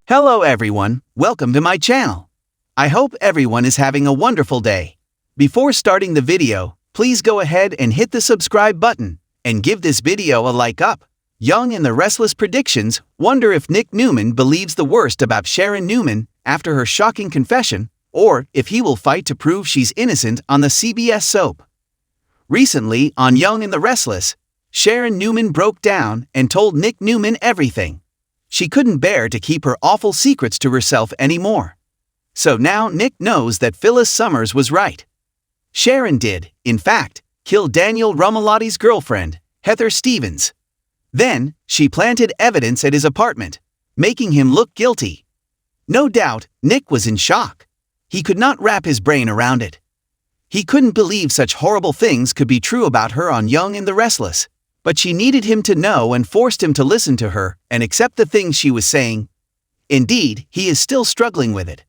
Hello everyone, welcome to my channel. I hope everyone is having a wonderful day. Before starting the video, please go ahead and hit the subscribe button and give this video a like up. Young and the Restless predictions wonder if Nick Newman believes the worst about Sharon Newman after her shocking confession, or if he will fight to prove she's innocent on the CBS soap. Recently, on Young and the Restless, Sharon Newman broke down and told Nick Newman everything. She couldn't bear to keep her awful secrets to herself anymore. So now Nick knows that Phyllis Summers was right. Sharon did, in fact, kill Daniel Romolotti's girlfriend, Heather Stevens. Then, she planted evidence at his apartment, making him look guilty. No doubt, Nick was in shock. He could not wrap his brain around it. He couldn't believe such horrible things could be true about her on Young and the Restless. But she needed him to know and forced him to listen to her and accept the things she was saying. Indeed, he is still struggling with it.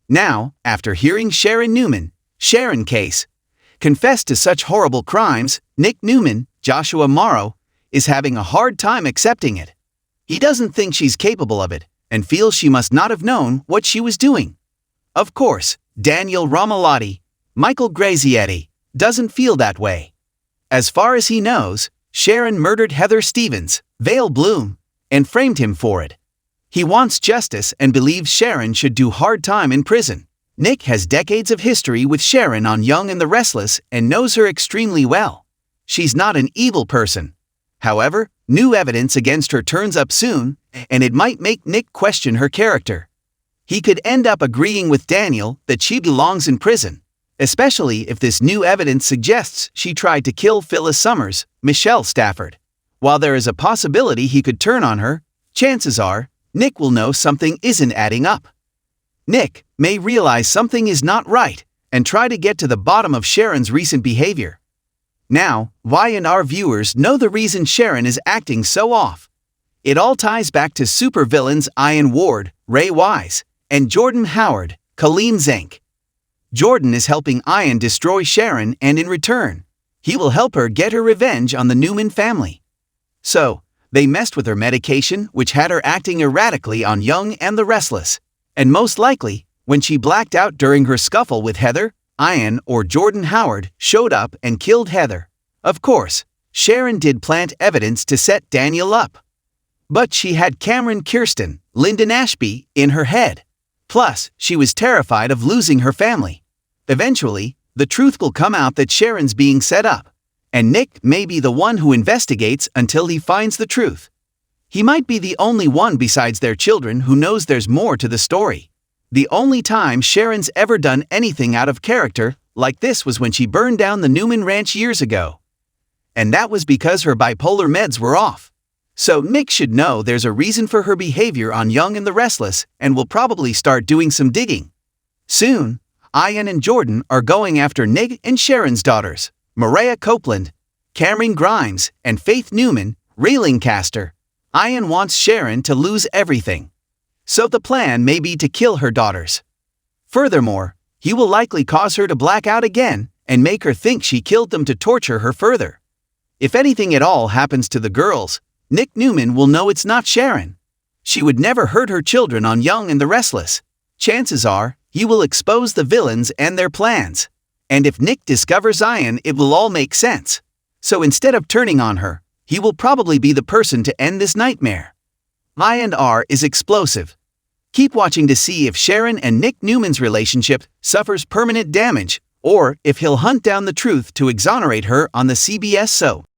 Now, after hearing Sharon Newman, Sharon case, confessed to such horrible crimes, Nick Newman, Joshua Morrow, is having a hard time accepting it. He doesn't think she's capable of it and feels she must not have known what she was doing. Of course, Daniel Romolotti, Michael Grazietti, doesn't feel that way. As far as he knows, Sharon murdered Heather Stevens, Vale Bloom, and framed him for it. He wants justice and believes Sharon should do hard time in prison. Nick has decades of history with Sharon on Young and the Restless and knows her extremely well. She's not an evil person. However, new evidence against her turns up soon, and it might make Nick question her character. He could end up agreeing with Daniel that she belongs in prison, especially if this new evidence suggests she tried to kill Phyllis Summers, Michelle Stafford. While there is a possibility he could turn on her, chances are, Nick will know something isn't adding up. Nick may realize something is not right and try to get to the bottom of Sharon's recent behavior. Now, why and our viewers know the reason Sharon is acting so off. It all ties back to supervillains Ian Ward, Ray Wise, and Jordan Howard, Colleen Zenk. Jordan is helping Ian destroy Sharon, and in return, he will help her get her revenge on the Newman family. So, they messed with her medication, which had her acting erratically on Young and the Restless. And most likely, when she blacked out during her scuffle with Heather, Ian or Jordan Howard showed up and killed Heather. Of course, Sharon did plant evidence to set Daniel up. But she had Cameron Kirsten, Lyndon Ashby, in her head. Plus, she was terrified of losing her family. Eventually, the truth will come out that Sharon's being set up, and Nick may be the one who investigates until he finds the truth. He might be the only one besides their children who knows there's more to the story. The only time Sharon's ever done anything out of character like this was when she burned down the Newman Ranch years ago. And that was because her bipolar meds were off. So Nick should know there's a reason for her behavior on Young and the Restless and will probably start doing some digging. Soon, Ian and Jordan are going after Nick and Sharon's daughters, Mariah Copeland, Cameron Grimes, and Faith Newman, Ray Lancaster. Ian wants Sharon to lose everything. So the plan may be to kill her daughters. Furthermore, he will likely cause her to black out again and make her think she killed them to torture her further. If anything at all happens to the girls, Nick Newman will know it's not Sharon. She would never hurt her children on Young and the Restless. Chances are, he will expose the villains and their plans. And if Nick discovers Ian, it will all make sense. So instead of turning on her, he will probably be the person to end this nightmare. Ian R is explosive. Keep watching to see if Sharon and Nick Newman's relationship suffers permanent damage, or if he'll hunt down the truth to exonerate her on the CBS soap.